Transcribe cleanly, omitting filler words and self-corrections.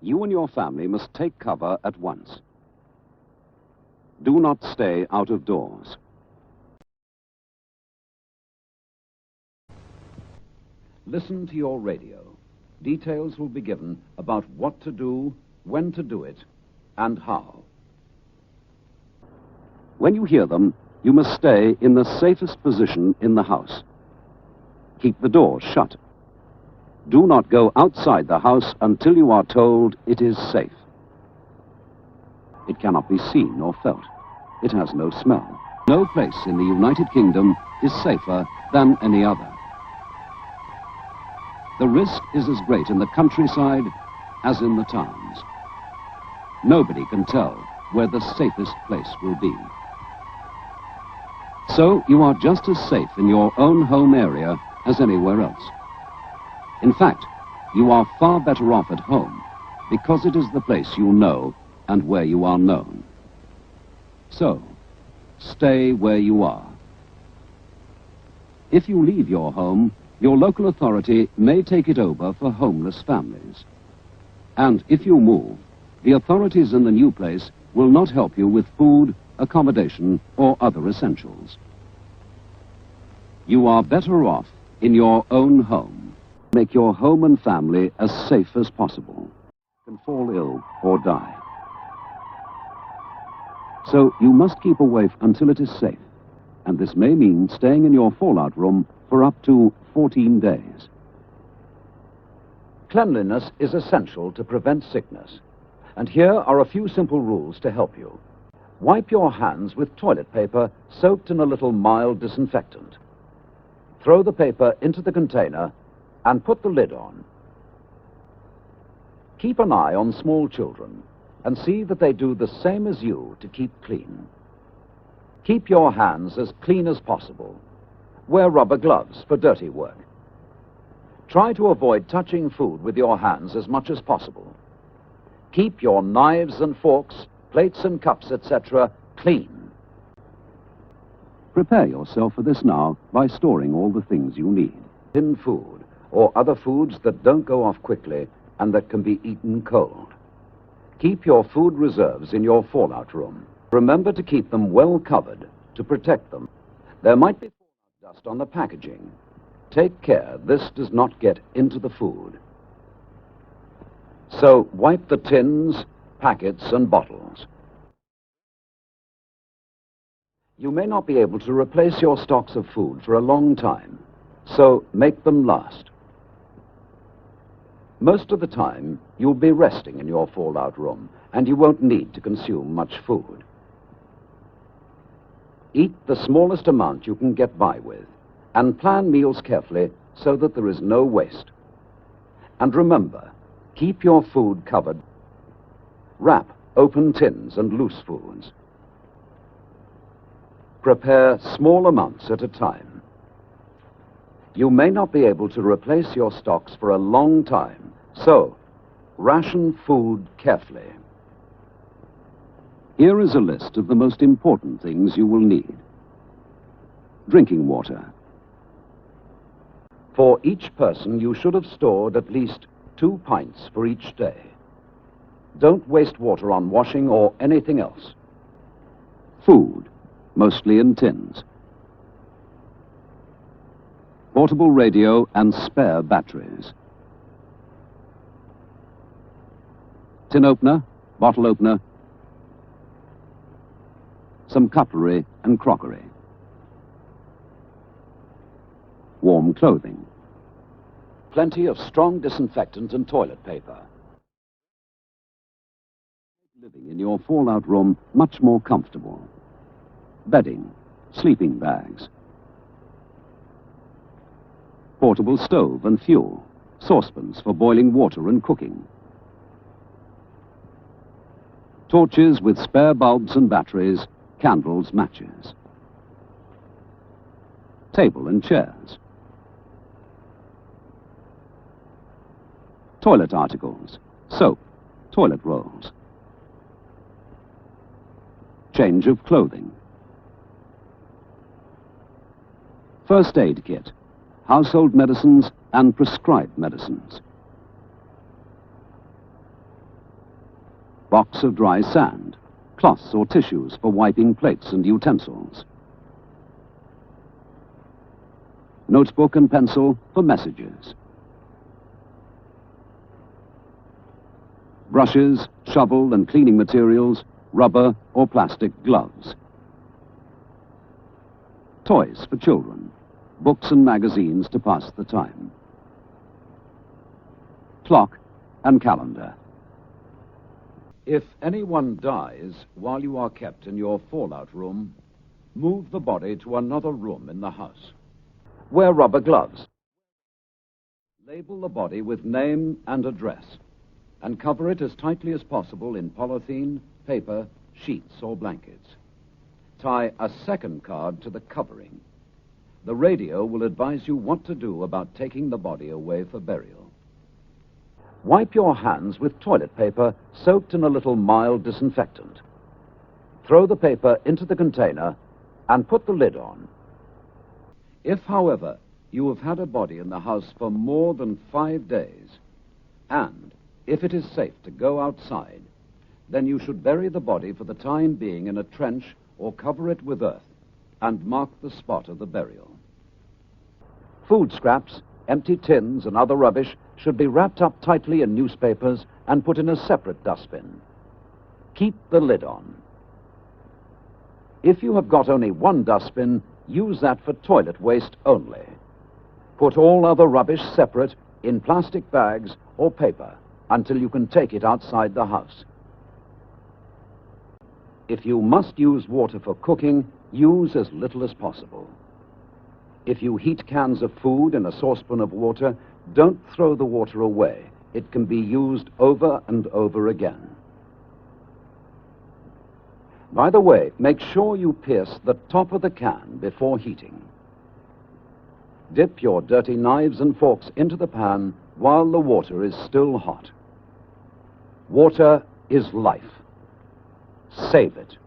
You and your family must take cover at once. Do not stay out of doors. Listen to your radio. Details will be given about what to do, when to do it, and how. When you hear them, you must stay in the safest position in the house. Keep the doors shut. Do not go outside the house until you are told it is safe. It cannot be seen or felt. It has no smell. No place in the United Kingdom is safer than any other. The risk is as great in the countryside as in the towns. Nobody can tell where the safest place will be. So you are just as safe in your own home area as anywhere else. In fact, you are far better off at home because it is the place you know and where you are known. So, stay where you are. If you leave your home, your local authority may take it over for homeless families. And if you move, the authorities in the new place will not help you with food, accommodation, or other essentials. You are better off in your own home. Make your home and family as safe as possible. You can fall ill or die. So you must keep away until it is safe. And this may mean staying in your fallout room for up to 14 days. Cleanliness is essential to prevent sickness. And here are a few simple rules to help you. Wipe your hands with toilet paper soaked in a little mild disinfectant. Throw the paper into the container and put the lid on. Keep an eye on small children and see that they do the same as you to keep clean. Keep your hands as clean as possible. Wear rubber gloves for dirty work. Try to avoid touching food with your hands as much as possible. Keep your knives and forks, plates and cups, etc. clean. Prepare yourself for this now by storing all the things you need. Tin food or other foods that don't go off quickly and that can be eaten cold. Keep your food reserves in your fallout room. Remember to keep them well covered to protect them. There might be dust on the packaging. Take care this does not get into the food. So wipe the tins, packets, and bottles. You may not be able to replace your stocks of food for a long time, so make them last. Most of the time, you'll be resting in your fallout room, and you won't need to consume much food. Eat the smallest amount you can get by with, and plan meals carefully so that there is no waste. And remember, keep your food covered. Wrap open tins and loose foods. Prepare small amounts at a time. You may not be able to replace your stocks for a long time, so ration food carefully. Here is a list of the most important things you will need. Drinking water. For each person, you should have stored at least 2 pints for each day. Don't waste water on washing or anything else. Food, mostly in tins. Portable radio and spare batteries. Tin opener, bottle opener, some cutlery and crockery. Warm clothing. Plenty of strong disinfectant and toilet paper. Living in your fallout room much more comfortable. Bedding, sleeping bags. Portable stove and fuel, saucepans for boiling water and cooking. Torches with spare bulbs and batteries, candles, matches. Table and chairs. Toilet articles, soap, toilet rolls. Change of clothing. First aid kit, household medicines and prescribed medicines. box of dry sand, cloths or tissues for wiping plates and utensils, notebook and pencil for messages, brushes, shovel and cleaning materials, rubber or plastic gloves, toys for children, books and magazines to pass the time, clock and calendar. If anyone dies while you are kept in your fallout room, move the body to another room in the house. Wear rubber gloves. Label the body with name and address, and cover it as tightly as possible in polythene, paper, sheets, or blankets. Tie a second card to the covering. The radio will advise you what to do about taking the body away for burial. Wipe your hands with toilet paper soaked in a little mild disinfectant. Throw the paper into the container and put the lid on. If, however, you have had a body in the house for more than 5 days, and if it is safe to go outside, then you should bury the body for the time being in a trench or cover it with earth and mark the spot of the burial. Food scraps, empty tins and other rubbish should be wrapped up tightly in newspapers and put in a separate dustbin. Keep the lid on. If you have got only one dustbin, use that for toilet waste only. Put all other rubbish separate in plastic bags or paper until you can take it outside the house. If you must use water for cooking, use as little as possible. If you heat cans of food in a saucepan of water, don't throw the water away. It can be used over and over again. By the way, make sure you pierce the top of the can before heating. Dip your dirty knives and forks into the pan while the water is still hot. Water is life. Save it.